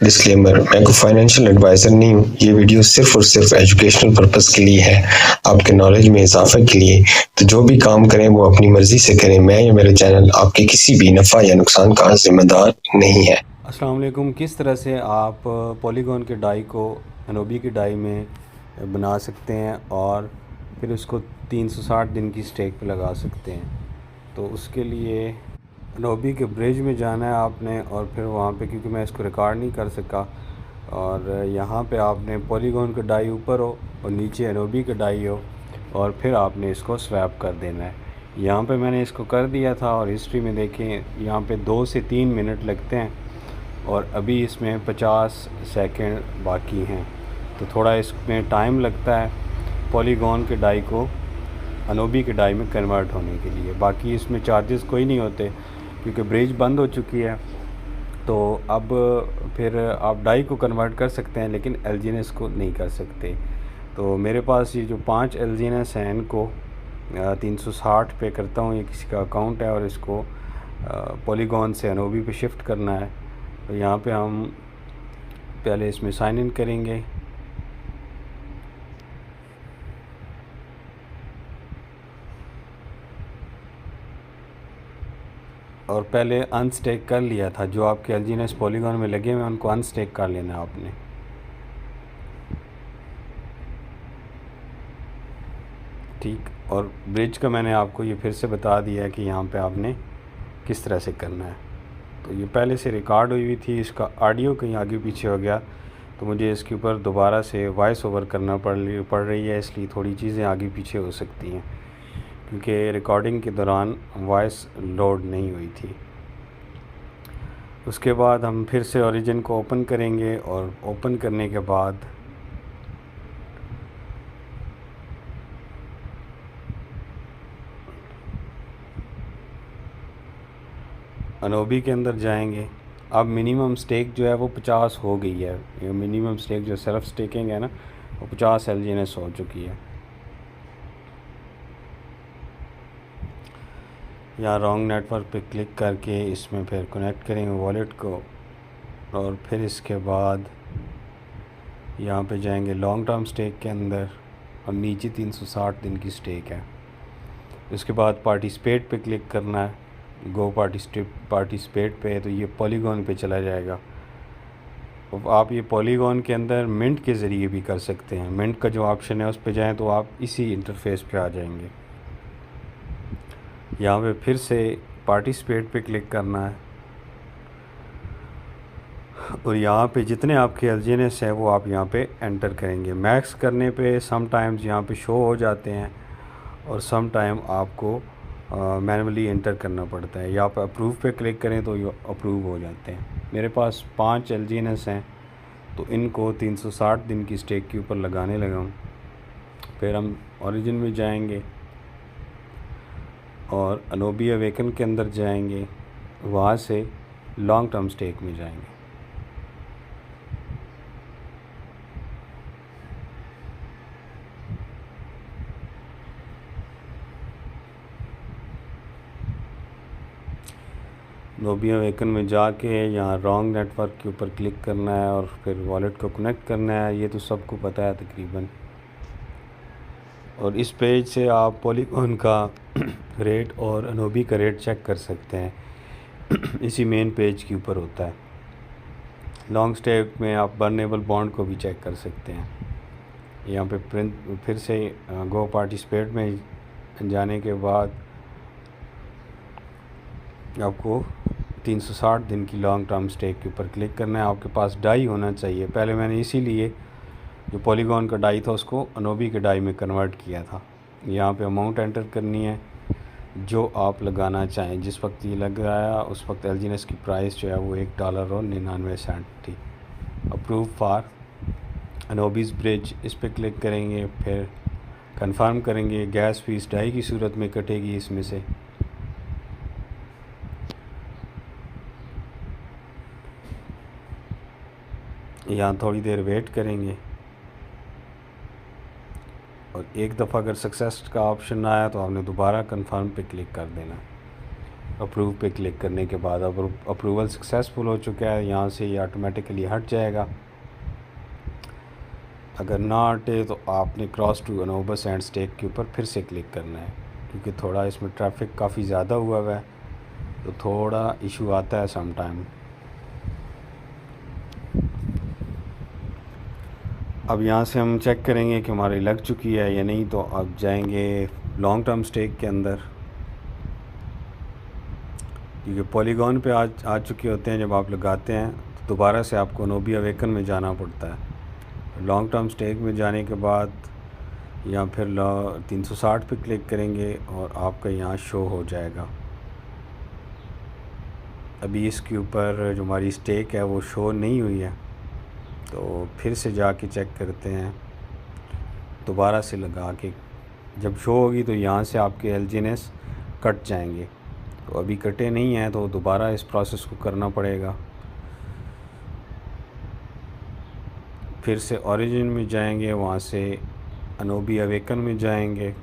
Disclaimer, मैं कोई financial adviser नहीं हूँ। ये वीडियो सिर्फ़ और सिर्फ़ एजुकेशनल पर्पज़ के लिए है, आपके नॉलेज में इजाफ़ा के लिए। तो जो भी काम करें वो अपनी मर्ज़ी से करें। मैं या मेरा चैनल आपके किसी भी नफ़ा या नुकसान का ज़िम्मेदार नहीं है। अस्सलाम वालेकुम। किस तरह से आप पॉलीगॉन के डाई को एनओबी की डाई में बना सकते हैं और फिर उसको 360 दिन की स्टेक पे लगा सकते हैं। तो उसके लिए एनओबी के ब्रिज में जाना है आपने, और फिर वहाँ पे, क्योंकि मैं इसको रिकॉर्ड नहीं कर सका, और यहाँ पे आपने पॉलीगॉन का डाई ऊपर हो और नीचे एनओबी का डाई हो, और फिर आपने इसको स्वैप कर देना है। यहाँ पे मैंने इसको कर दिया था और हिस्ट्री में देखें, यहाँ पे 2 से 3 मिनट लगते हैं और अभी इसमें 50 सेकंड बाकी हैं। तो थोड़ा इसमें टाइम लगता है पॉलीगॉन के डाई को एनओबी के डाई में कन्वर्ट होने के लिए। बाकी इसमें चार्जेस कोई नहीं होते क्योंकि ब्रिज बंद हो चुकी है। तो अब फिर आप डाई को कन्वर्ट कर सकते हैं लेकिन एलजीएनएस को नहीं कर सकते। तो मेरे पास ये जो 5 एलजीएनएस हैं, इनको 360 पे करता हूँ। ये किसी का अकाउंट है और इसको पॉलीगॉन से एनओबी पे शिफ्ट करना है। तो यहाँ पे हम पहले इसमें साइन इन करेंगे। और पहले अनस्टेक कर लिया था, जो आपके एलजीएनएस पॉलीगॉन में लगे हुए उनको अनस्टेक कर लेना है आपने। ठीक, और ब्रिज का मैंने आपको ये फिर से बता दिया है कि यहाँ पे आपने किस तरह से करना है। तो ये पहले से रिकॉर्ड हुई थी, इसका ऑडियो कहीं आगे पीछे हो गया तो मुझे इसके ऊपर दोबारा से वॉइस ओवर करना पड़ रही है, इसलिए थोड़ी चीज़ें आगे पीछे हो सकती हैं क्योंकि रिकॉर्डिंग के दौरान वॉइस लोड नहीं हुई थी। उसके बाद हम फिर से ओरिजिन को ओपन करेंगे और ओपन करने के बाद एनओबी के अंदर जाएंगे। अब मिनिमम स्टेक जो है वो 50 हो गई है। ये मिनिमम स्टेक जो सेल्फ स्टेकिंग है ना, वो 50 एलजीएनएस हो चुकी है। यहाँ रॉन्ग नेटवर्क पे क्लिक करके इसमें फिर कनेक्ट करेंगे वॉलेट को, और फिर इसके बाद यहाँ पे जाएंगे लॉन्ग टर्म स्टेक के अंदर और नीचे 360 दिन की स्टेक है। उसके बाद पार्टिसिपेट पे क्लिक करना है, गो पार्टिसिपेट पे, तो ये पॉलीगॉन पे चला जाएगा। अब आप ये पॉलीगॉन के अंदर मिंट के ज़रिए भी कर सकते हैं। मिंट का जो ऑप्शन है उस पर जाएं तो आप इसी इंटरफेस पे आ जाएंगे। यहाँ पे फिर से पार्टिसिपेट पे क्लिक करना है और यहाँ पे जितने आपके एलजीएनएस है वो आप यहाँ पे एंटर करेंगे। मैक्स करने पे सम टाइम्स यहाँ पे शो हो जाते हैं और सम टाइम आपको मैनुअली एंटर करना पड़ता है। या आप अप्रूव पे क्लिक करें तो ये अप्रूव हो जाते हैं। मेरे पास 5 एलजीएनएस हैं तो इनको 360 दिन की स्टेक के ऊपर लगाने लगा हूँ। फिर हम ओरिजिन में जाएंगे और एनओबी अवेकन के अंदर जाएंगे, वहाँ से लॉन्ग टर्म स्टेक में जाएंगे। एनओबी अवेकन में जाके यहाँ रॉन्ग नेटवर्क के ऊपर क्लिक करना है और फिर वॉलेट को कनेक्ट करना है। ये तो सबको पता है तकरीबन। और इस पेज से आप पॉलीगॉन का रेट और एनओबी का रेट चेक कर सकते हैं। इसी मेन पेज के ऊपर होता है। लॉन्ग स्टेक में आप बर्नेबल बॉन्ड को भी चेक कर सकते हैं। यहाँ पे प्रिंट फिर से गो पार्टिसिपेट में जाने के बाद आपको 360 दिन की लॉन्ग टर्म स्टेक के ऊपर क्लिक करना है। आपके पास डाई होना चाहिए। पहले मैंने इसीलिए जो पॉलीगॉन का डाई था उसको एनओबी के डाई में कन्वर्ट किया था। यहाँ पे अमाउंट एंटर करनी है जो आप लगाना चाहें। जिस वक्त ये लगाया उस वक्त एलजीएनएस की प्राइस जो है वो $1.99 थी। अप्रूव फॉर एनओबीज ब्रिज, इस पर क्लिक करेंगे, फिर कंफर्म करेंगे। गैस फीस डाई की सूरत में कटेगी इसमें से। यहाँ थोड़ी देर वेट करेंगे और एक दफ़ा अगर सक्सेस का ऑप्शन आया तो आपने दोबारा कंफर्म पे क्लिक कर देना। अप्रूव पे क्लिक करने के बाद अब अप्रूवल सक्सेसफुल हो चुका है, यहाँ से ये ऑटोमेटिकली हट जाएगा। अगर ना हटे तो आपने क्रॉस टू अनोबस एंड स्टेक के ऊपर फिर से क्लिक करना है, क्योंकि थोड़ा इसमें ट्रैफिक काफ़ी ज़्यादा हुआ है तो थोड़ा इशू आता है सम टाइम। अब यहाँ से हम चेक करेंगे कि हमारी लग चुकी है या नहीं, तो अब जाएंगे लॉन्ग टर्म स्टेक के अंदर, क्योंकि पॉलीगॉन पे आ चुके होते हैं। जब आप लगाते हैं तो दोबारा से आपको अनोबी अवेकन में जाना पड़ता है। लॉन्ग टर्म स्टेक में जाने के बाद या फिर 360 पे क्लिक करेंगे और आपका यहाँ शो हो जाएगा। अभी इसके ऊपर जो हमारी स्टेक है वो शो नहीं हुई है, तो फिर से जाके चेक करते हैं दोबारा से लगा के। जब शो होगी तो यहाँ से आपके एलजीएनएस कट जाएंगे, तो अभी कटे नहीं हैं तो दोबारा इस प्रोसेस को करना पड़ेगा। फिर से ओरिजिन में जाएंगे, वहाँ से अनोबी अवेकन में जाएंगे।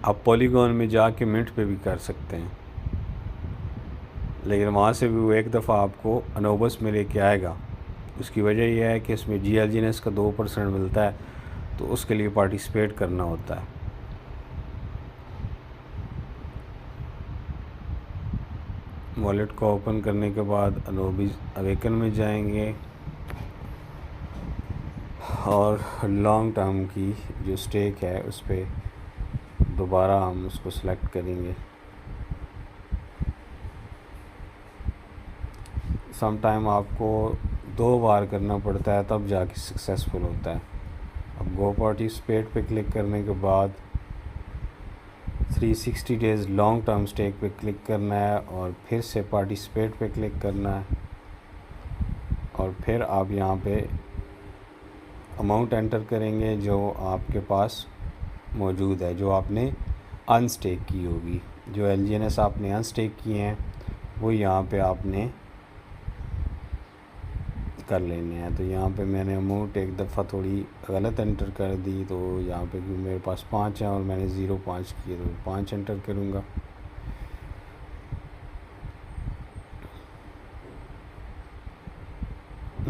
आप पॉलीगॉन में जाके मिंट पे भी कर सकते हैं, लेकिन वहाँ से भी वो एक दफ़ा आपको अनोबस में लेके आएगा। उसकी वजह यह है कि इसमें GLGNS का 2% मिलता है, तो उसके लिए पार्टिसिपेट करना होता है। वॉलेट को ओपन करने के बाद अनोबी अवेकन में जाएंगे और लॉन्ग टर्म की जो स्टेक है उस पर दोबारा हम उसको सिलेक्ट करेंगे। सम टाइम आपको 2 बार करना पड़ता है, तब जाके सक्सेसफुल होता है। अब गो पार्टिसिपेट पे क्लिक करने के बाद 360 डेज़ लॉन्ग टर्म स्टेक पे क्लिक करना है और फिर से पार्टिसिपेट पे क्लिक करना है, और फिर आप यहाँ पे अमाउंट एंटर करेंगे जो आपके पास मौजूद है, जो आपने अनस्टेक की होगी। जो LGNS आपने अनस्टेक किए हैं वो यहाँ पे आपने कर लेने हैं। तो यहाँ पे मैंने अमाउंट एक दफ़ा थोड़ी गलत एंटर कर दी, तो यहाँ पे क्योंकि मेरे पास 5 है और मैंने 0.5 किए, तो 5 एंटर करूँगा।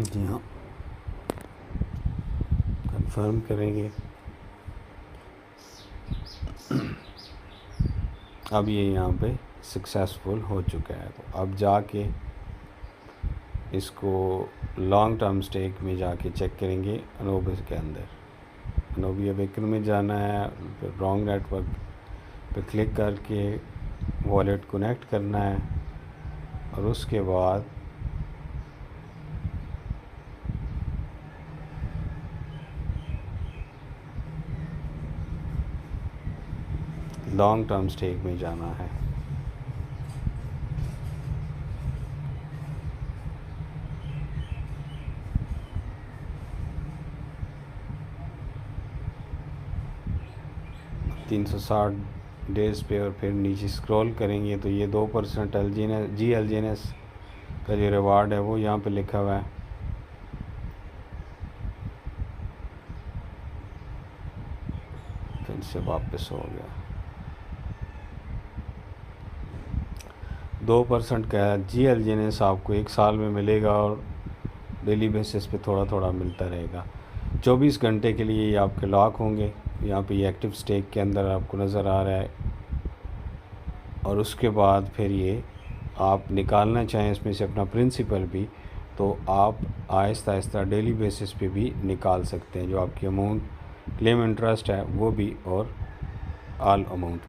जी हाँ, कंफर्म करेंगे। अब ये यहाँ पे सक्सेसफुल हो चुका है, तो अब जाके इसको लॉन्ग टर्म स्टेक में जाके चेक करेंगे। अनोबी के अंदर अनोबी अवेकन में जाना है, फिर रॉन्ग नेटवर्क पे क्लिक करके वॉलेट कनेक्ट करना है, और उसके बाद लॉन्ग टर्म स्टेक में जाना है। $360 डेज़ पे और फिर नीचे स्क्रॉल करेंगे तो ये 2% GLGNS का जो रिवार्ड है वो यहाँ पे लिखा हुआ है। फिर से वापस हो गया। 2% का GLGNS आपको 1 साल में मिलेगा और डेली बेसिस पे थोड़ा थोड़ा मिलता रहेगा। 24 घंटे के लिए ये आपके लॉक होंगे। यहाँ पे ये एक्टिव स्टेक के अंदर आपको नज़र आ रहा है, और उसके बाद फिर ये आप निकालना चाहें इसमें से अपना प्रिंसिपल भी, तो आप आहिस्ता आहिस्ता डेली बेसिस पे भी निकाल सकते हैं। जो आपकी अमाउंट क्लेम इंटरेस्ट है वो भी, और ऑल अमाउंट।